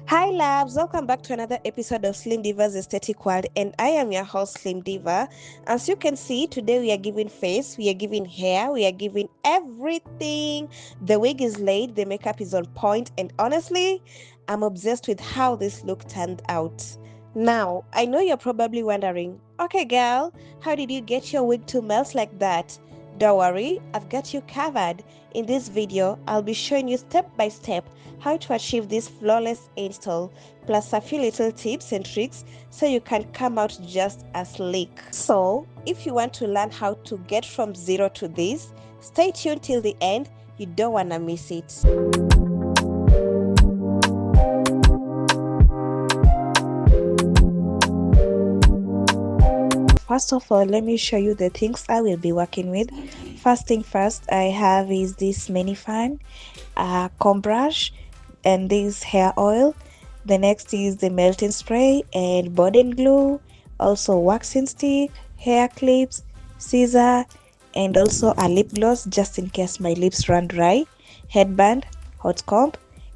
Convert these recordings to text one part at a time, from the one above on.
Hi, labs. Welcome back to another episode of Slim Diva's Aesthetic World, and I am your host, Slim Diva. As you can see, today we are giving face, we are giving hair, we are giving everything. The wig is laid, the makeup is on point, and honestly, I'm obsessed with how this look turned out. Now, I know you're probably wondering, okay, girl, how did you get your wig to melt like that? Don't worry, I've got you covered. In this video, I'll be showing you step by step how to achieve this flawless install, plus a few little tips and tricks so you can come out just as sleek. So, if you want to learn how to get from zero to this, stay tuned till the end. You don't want to miss it. First of all, let me show you the things I will be working with. First thing first, I have is this mini fan, a comb brush, and this hair oil. The next is the melting spray and bonding glue, also waxing stick, hair clips, scissor, and also a lip gloss just in case my lips run dry, headband, hot comb,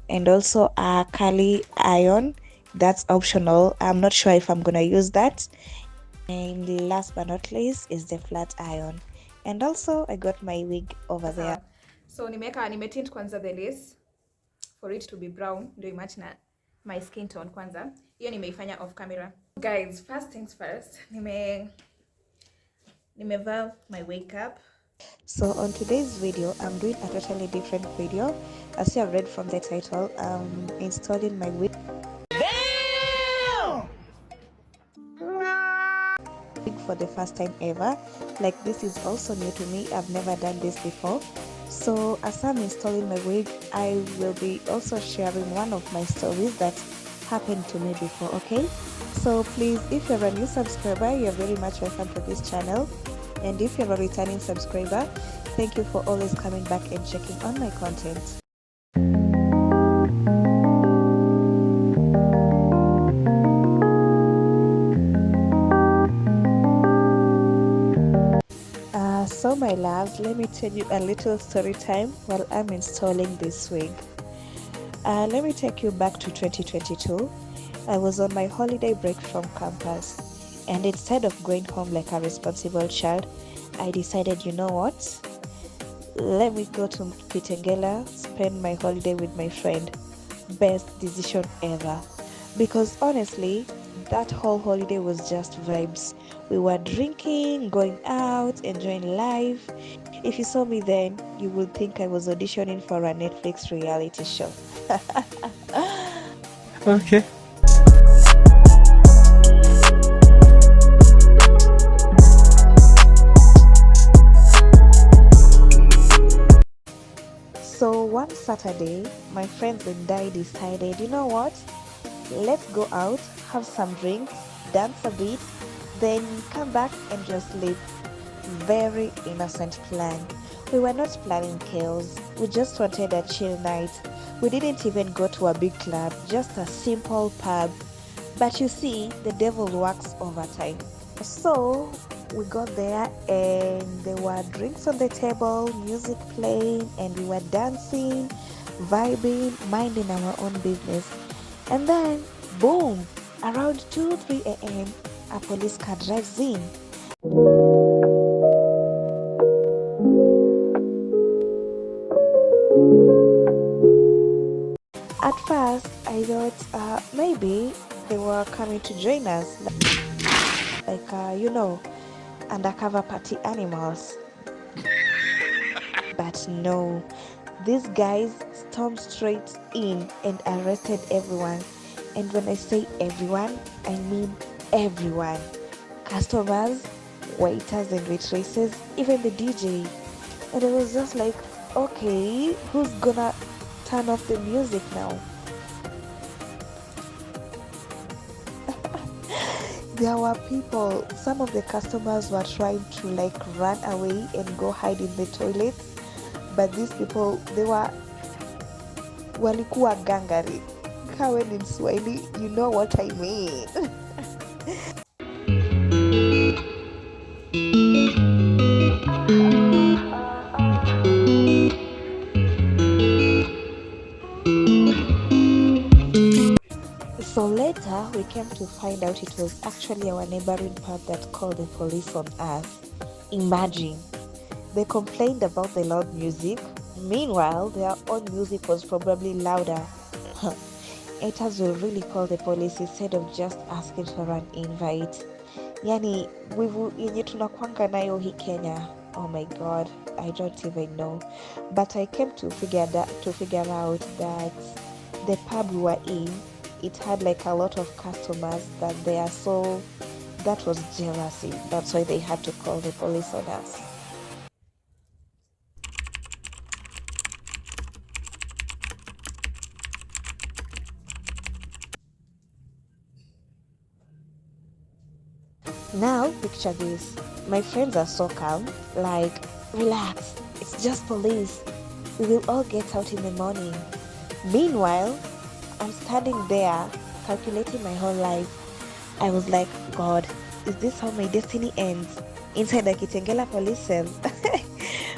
and also a curly iron. That's optional. I'm not sure if I'm gonna use that. And last but not least is the flat iron. And also I got my wig over there. So nimetint kwanza the lace for it to be brown ndio imatch na my skin tone kwanza. Hiyo nimeifanya off camera. Guys, first things first. Nimevaa my wake up. So on today's video, I'm doing a totally different video. As you have read from the title, I'm installing my wig for the first time ever. Like, this is also new to me. I've never done this before. So as I'm installing my wig, I will be also sharing one of my stories that happened to me before. Okay, so please, if you're a new subscriber, you're very much welcome to this channel, and if you're a returning subscriber, thank you for always coming back and checking on my content. So my loves, let me tell you a little story time while I'm installing this wig. Let me take you back to 2022. I was on my holiday break from campus, and instead of going home like a responsible child, I decided, you know what? Let me go to Pitengela, spend my holiday with my friend. Best decision ever. Because honestly, that whole holiday was just vibes. We were drinking, going out, enjoying life. If you saw me then, you would think I was auditioning for a Netflix reality show. Okay. So one Saturday, my friends and I decided, you know what? Let's go out, have some drinks, dance a bit, then come back and just sleep. Very innocent plan. We were not planning chaos. We just wanted a chill night. We didn't even go to a big club, just a simple pub. But you see, the devil works overtime. So we got there and there were drinks on the table, music playing, and we were dancing, vibing, minding our own business. And then, boom, around 2-3 a.m., a police car drives in. At first, I thought maybe they were coming to join us, like, undercover party animals. But no, these guys stormed straight in and arrested everyone. And when I say everyone, I mean everyone. Customers, waiters and waitresses, even the DJ. And it was just like, okay, who's gonna turn off the music now? There were people, some of the customers were trying to like run away and go hide in the toilets, but these people, they were walikuwa gangari. Kawe in Swahili, you know what I mean. So later, we came to find out it was actually our neighboring pub that called the police on us. Imagine, they complained about the loud music. Meanwhile, their own music was probably louder. Haters will really call the police instead of just asking for an invite. Yani, wivu yenye tunakwanga nayo hii Kenya. Oh my god, I don't even know. But I came to figure out that the pub we were in, it had like a lot of customers that they are so that was jealousy. That's why they had to call the police on us. Now, picture this. My friends are so calm, like, relax, it's just police. We will all get out in the morning. Meanwhile, I'm standing there calculating my whole life. I was like, God, is this how my destiny ends? Inside the Kitengela police cell.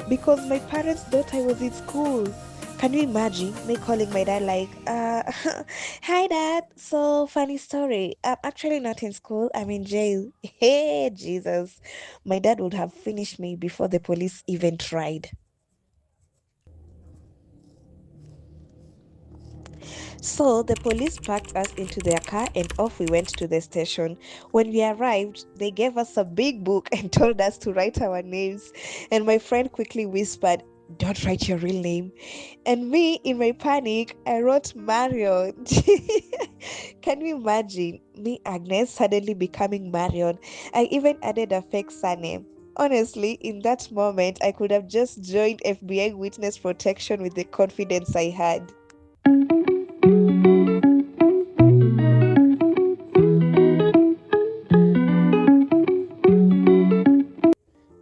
Because my parents thought I was in school. Can you imagine me calling my dad like, hi dad, so funny story. I'm actually not in school, I'm in jail. Hey, Jesus. My dad would have finished me before the police even tried. So the police packed us into their car and off we went to the station. When we arrived, they gave us a big book and told us to write our names. And my friend quickly whispered, don't write your real name. And me, in my panic, I wrote Marion. Can you imagine me, Agnes, suddenly becoming Marion? I even added a fake surname. Honestly, in that moment, I could have just joined FBI witness protection with the confidence I had.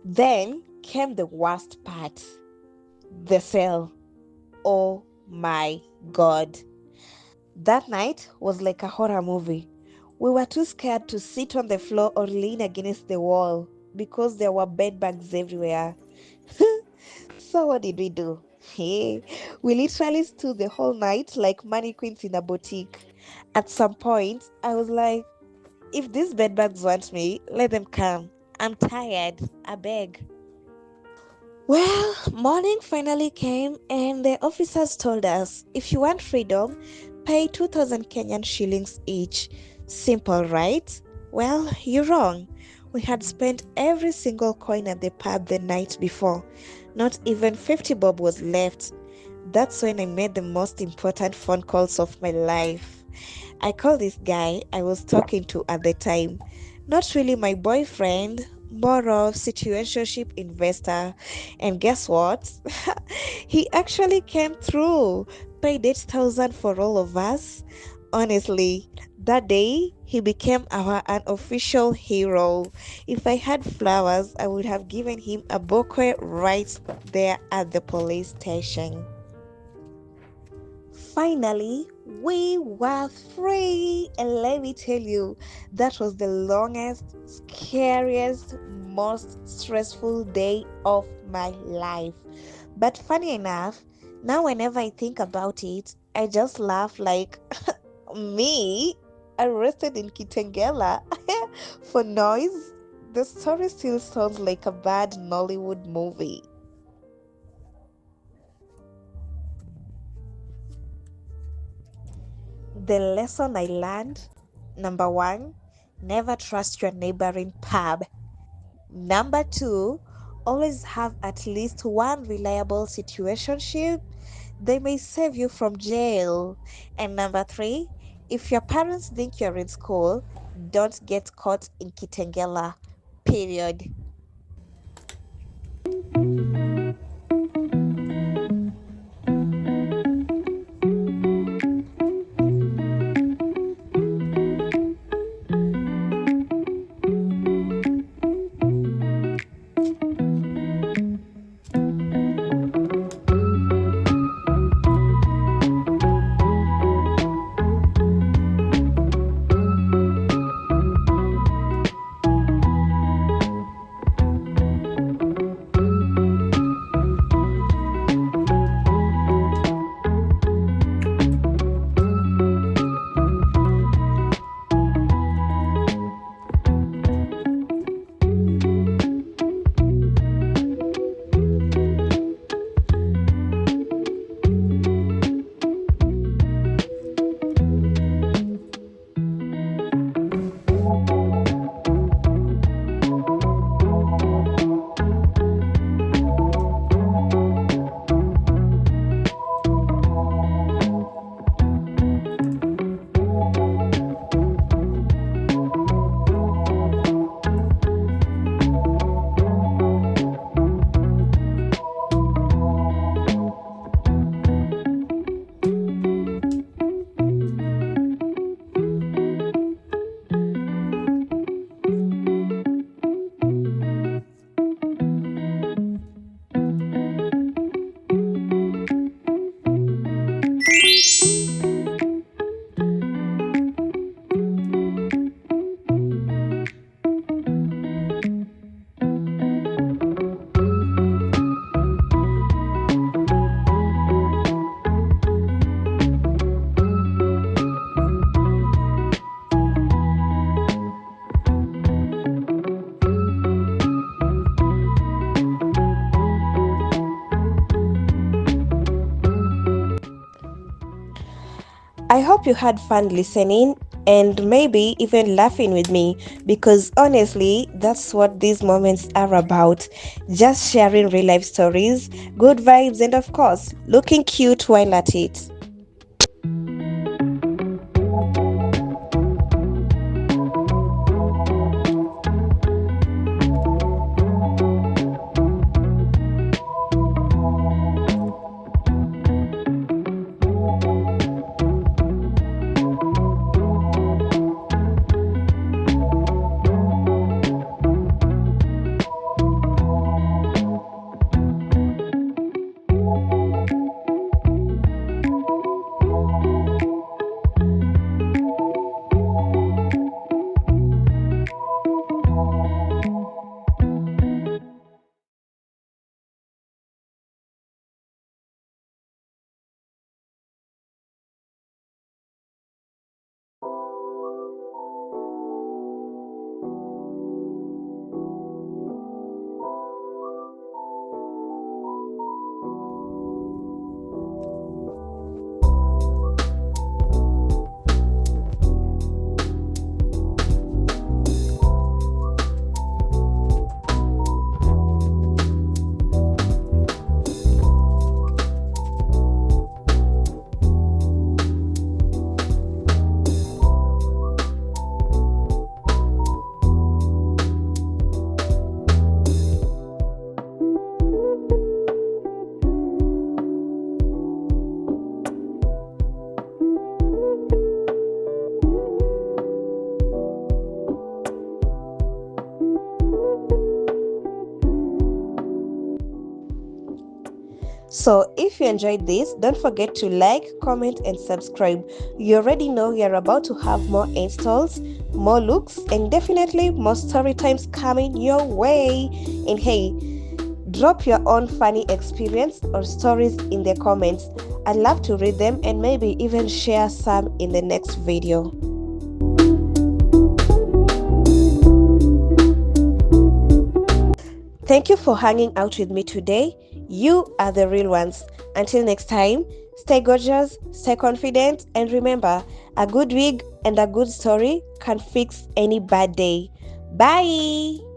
Then came the worst part, the cell. Oh my god. That night was like a horror movie. We were too scared to sit on the floor or lean against the wall because there were bed bugs everywhere. So, what did we do? Hey, we literally stood the whole night like mannequins in a boutique. At some point, I was like, if these bed bugs want me, let them come. I'm tired. I beg. Well, morning finally came, and the officers told us if you want freedom, pay 2,000 Kenyan shillings each. Simple, right? Well, you're wrong. We had spent every single coin at the pub the night before. Not even 50 bob was left. That's when I made the most important phone calls of my life. I called this guy I was talking to at the time. Not really my boyfriend, more of situationship investor. And guess what? He actually came through. Paid 8,000 for all of us. Honestly, that day he became our unofficial hero. If I had flowers, I would have given him a bouquet right there at the police station. Finally, we were free. And let me tell you, that was the longest, scariest, most stressful day of my life. But funny enough, now whenever I think about it, I just laugh like me arrested in Kitengela for noise. The story still sounds like a bad Nollywood movie. The lesson I learned: number one, never trust your neighboring pub. Number two, always have at least one reliable situationship. They may save you from jail. And number three, if your parents think you're in school, don't get caught in Kitengela. Period. hope you had fun listening and maybe even laughing with me, because honestly, that's what these moments are about. Just sharing real life stories, good vibes, and of course, looking cute while at it. So, if you enjoyed this, don't forget to like, comment, and subscribe. You already know we are about to have more installs, more looks, and definitely more story times coming your way. And hey, drop your own funny experience or stories in the comments. I'd love to read them and maybe even share some in the next video. Thank you for hanging out with me today. You are the real ones. Until next time, stay gorgeous, stay confident, and remember, a good wig and a good story can fix any bad day. Bye!